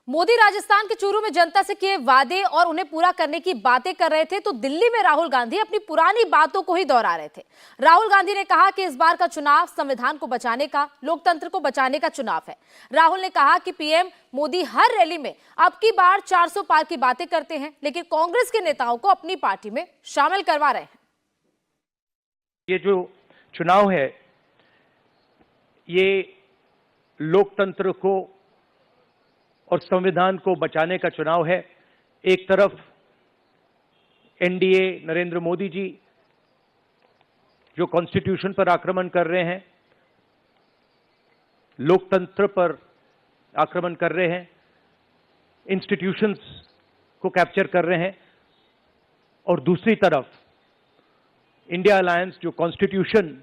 मोदी राजस्थान के चूरू में जनता से किए वादे और उन्हें पूरा करने की बातें कर रहे थे तो दिल्ली में राहुल गांधी अपनी पुरानी बातों को ही दोहरा रहे थे। राहुल गांधी ने कहा कि इस बार का चुनाव संविधान को बचाने का, लोकतंत्र को बचाने का चुनाव है। राहुल ने कहा कि पीएम मोदी हर रैली में अब की बार 400 पार की बातें करते हैं, लेकिन कांग्रेस के नेताओं को अपनी पार्टी में शामिल करवा रहे हैं। ये जो चुनाव है ये लोकतंत्र को और संविधान को बचाने का चुनाव है। एक तरफ एनडीए नरेंद्र मोदी जी जो कॉन्स्टिट्यूशन पर आक्रमण कर रहे हैं, लोकतंत्र पर आक्रमण कर रहे हैं, इंस्टीट्यूशंस को कैप्चर कर रहे हैं, और दूसरी तरफ इंडिया अलायंस जो कॉन्स्टिट्यूशन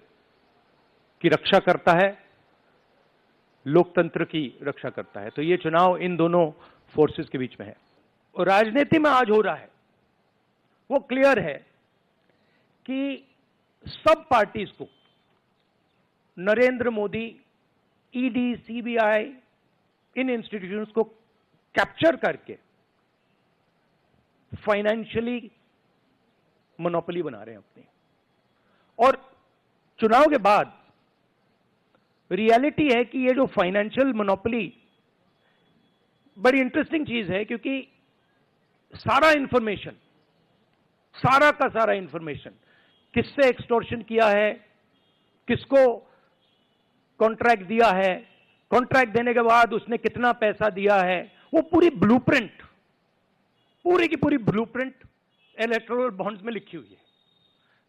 की रक्षा करता है, लोकतंत्र की रक्षा करता है। तो ये चुनाव इन दोनों फोर्सेस के बीच में है। और राजनीति में आज हो रहा है वो क्लियर है कि सब पार्टीज को नरेंद्र मोदी, ईडी, सीबीआई, इन इंस्टीट्यूशंस को कैप्चर करके फाइनेंशियली मोनोपोली बना रहे हैं अपनी। और चुनाव के बाद रियलिटी है कि ये जो फाइनेंशियल मोनोपोली बड़ी इंटरेस्टिंग चीज है, क्योंकि सारा इंफॉर्मेशन, सारा का सारा इंफॉर्मेशन, किससे एक्सटॉर्शन किया है, किसको कॉन्ट्रैक्ट दिया है, कॉन्ट्रैक्ट देने के बाद उसने कितना पैसा दिया है, वो पूरी ब्लूप्रिंट, पूरी की पूरी ब्लूप्रिंट इलेक्टोरल बॉन्ड्स में लिखी हुई है।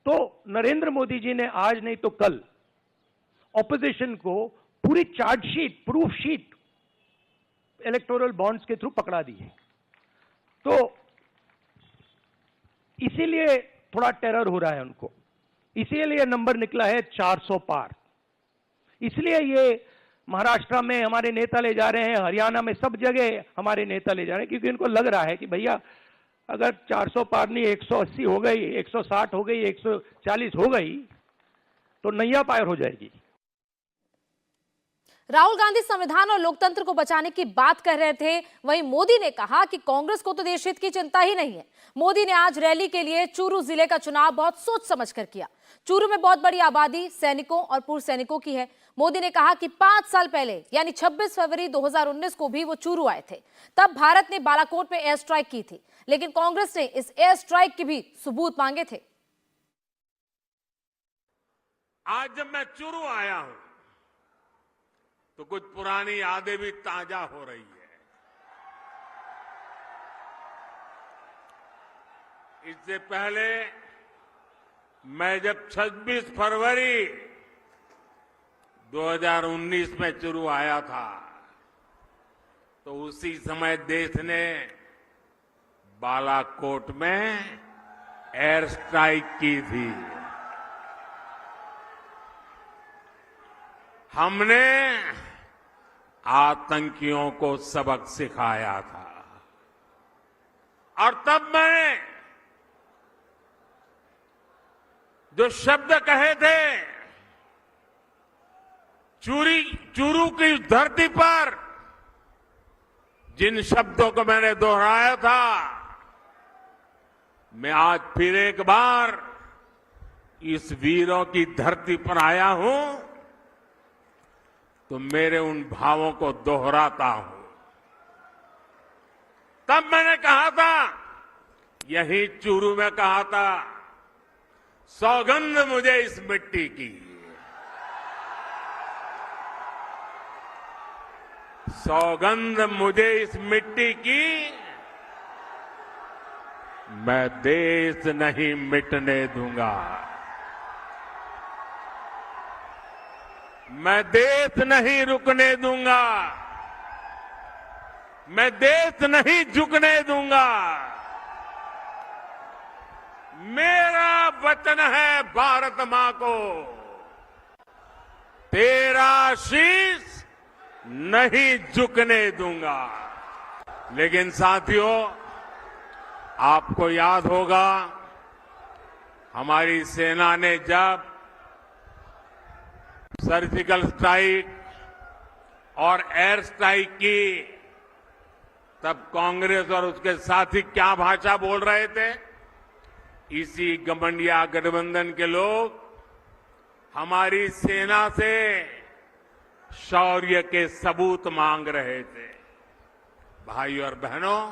तो नरेंद्र मोदी जी ने आज नहीं तो कल ऑपोजिशन को पूरी chargesheet, proof sheet electoral bonds के थ्रू पकड़ा दी है। तो इसीलिए थोड़ा टेरर हो रहा है उनको, इसीलिए नंबर निकला है 400 पार। इसलिए ये महाराष्ट्र में हमारे नेता ले जा रहे हैं, हरियाणा में सब जगह हमारे नेता ले जा रहे हैं, क्योंकि इनको लग रहा है कि भैया अगर 400 पार नहीं 180 हो गई, 160 हो गई, 140 हो गई तो नैया पार हो जाएगी। राहुल गांधी संविधान और लोकतंत्र को बचाने की बात कर रहे थे, वहीं मोदी ने कहा कि कांग्रेस को तो देश हित की चिंता ही नहीं है। मोदी ने आज रैली के लिए चूरू जिले का चुनाव बहुत सोच समझकर किया। चूरू में बहुत बड़ी आबादी सैनिकों और पूर्व सैनिकों की है। मोदी ने कहा कि 5 साल पहले यानी 26 फरवरी 2019 को भी वो चूरू आए थे। तब भारत ने बालाकोट में एयर स्ट्राइक की थी, लेकिन कांग्रेस ने इस एयर स्ट्राइक के भी सबूत मांगे थे। आज जब मैं चूरू आया हूं तो कुछ पुरानी यादें भी ताजा हो रही है। इससे पहले मैं जब 26 फरवरी 2019 में चूरू आया था तो उसी समय देश ने बालाकोट में एयर स्ट्राइक की थी। हमने आतंकियों को सबक सिखाया था, और तब मैंने जो शब्द कहे थे, चूरू की धरती पर जिन शब्दों को मैंने दोहराया था, मैं आज फिर एक बार इस वीरों की धरती पर आया हूं तो मेरे उन भावों को दोहराता हूं। तब मैंने कहा था, यही चूरू में कहा था, सौगंध मुझे इस मिट्टी की, सौगंध मुझे इस मिट्टी की, मैं देश नहीं मिटने दूंगा, मैं देश नहीं रुकने दूंगा, मैं देश नहीं झुकने दूंगा। मेरा वचन है भारत मां को, तेरा शीश नहीं झुकने दूंगा। लेकिन साथियों, आपको याद होगा हमारी सेना ने जब सर्जिकल स्ट्राइक और एयर स्ट्राइक की तब कांग्रेस और उसके साथी क्या भाषा बोल रहे थे? इसी गठबंधन गठबंधन के लोग हमारी सेना से शौर्य के सबूत मांग रहे थे। भाइयों और बहनों,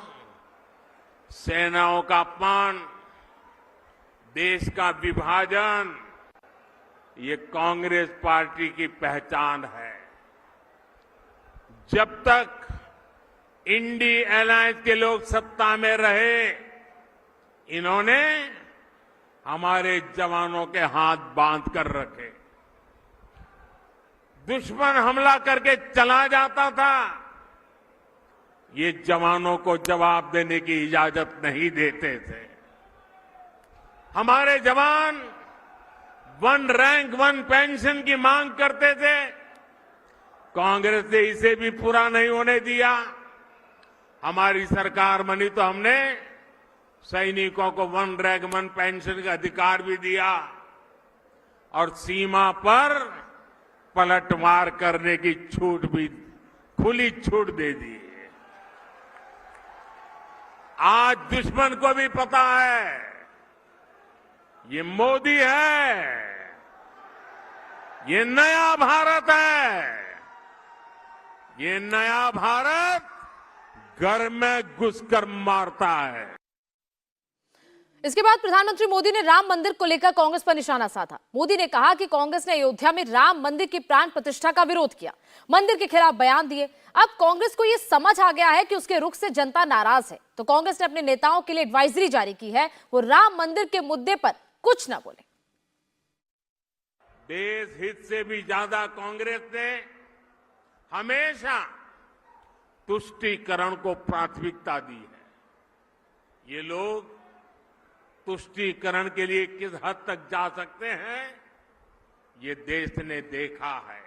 सेनाओं का अपमान, देश का विभाजन, ये कांग्रेस पार्टी की पहचान है। जब तक इंडी अलायंस के लोग सत्ता में रहे, इन्होंने हमारे जवानों के हाथ बांध कर रखे। दुश्मन हमला करके चला जाता था, ये जवानों को जवाब देने की इजाजत नहीं देते थे। हमारे जवान 1 रैंक 1 पेंशन की मांग करते थे, कांग्रेस ने इसे भी पूरा नहीं होने दिया। हमारी सरकार बनी तो हमने सैनिकों को 1 रैंक 1 पेंशन का अधिकार भी दिया और सीमा पर पलटवार करने की छूट भी, खुली छूट दे दी। आज दुश्मन को भी पता है ये मोदी है, ये नया भारत है। ये नया भारत घर में घुसकर मारता है। इसके बाद प्रधानमंत्री मोदी ने राम मंदिर को लेकर कांग्रेस पर निशाना साधा। मोदी ने कहा कि कांग्रेस ने अयोध्या में राम मंदिर की प्राण प्रतिष्ठा का विरोध किया, मंदिर के खिलाफ बयान दिए। अब कांग्रेस को यह समझ आ गया है कि उसके रुख से जनता नाराज है, तो कांग्रेस ने अपने नेताओं के लिए एडवाइजरी जारी की है, वो राम मंदिर के मुद्दे पर कुछ ना बोले। देश हित से भी ज्यादा कांग्रेस ने हमेशा तुष्टीकरण को प्राथमिकता दी है। ये लोग तुष्टीकरण के लिए किस हद तक जा सकते हैं, ये देश ने देखा है।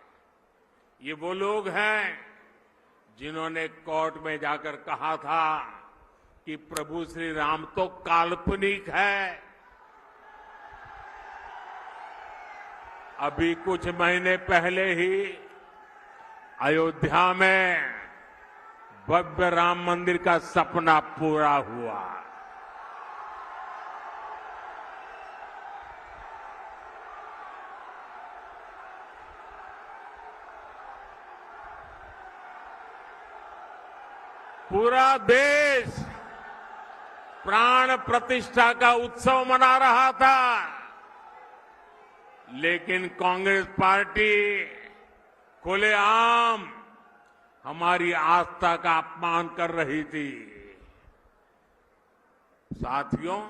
ये वो लोग हैं जिन्होंने कोर्ट में जाकर कहा था कि प्रभु श्री राम तो काल्पनिक है। अभी कुछ महीने पहले ही अयोध्या में भव्य राम मंदिर का सपना पूरा हुआ। पूरा देश प्राण प्रतिष्ठा का उत्सव मना रहा था, लेकिन कांग्रेस पार्टी खुलेआम हमारी आस्था का अपमान कर रही थी। साथियों,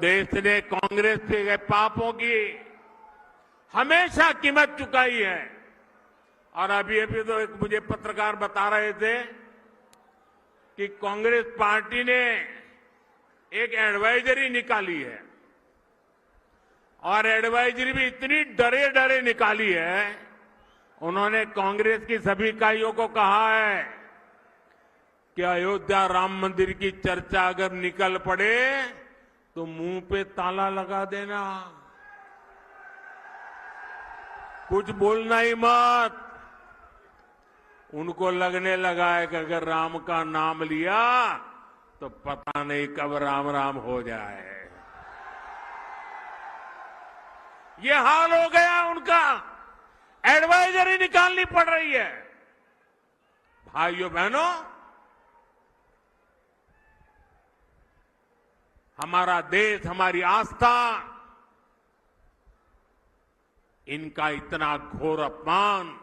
देश ने कांग्रेस के पापों की हमेशा कीमत चुकाई है। और अभी तो एक मुझे पत्रकार बता रहे थे कि कांग्रेस पार्टी ने एक एडवाइजरी निकाली है, और एडवाइजरी भी इतनी डरे डरे निकाली है। उन्होंने कांग्रेस की सभी इकाइयों को कहा है कि अयोध्या राम मंदिर की चर्चा अगर निकल पड़े तो मुंह पे ताला लगा देना, कुछ बोलना ही मत। उनको लगने लगा है कि अगर राम का नाम लिया तो पता नहीं कब राम राम हो जाए। ये हाल हो गया उनका, एडवाइजरी निकालनी पड़ रही है। भाइयों बहनों, हमारा देश, हमारी आस्था, इनका इतना घोर अपमान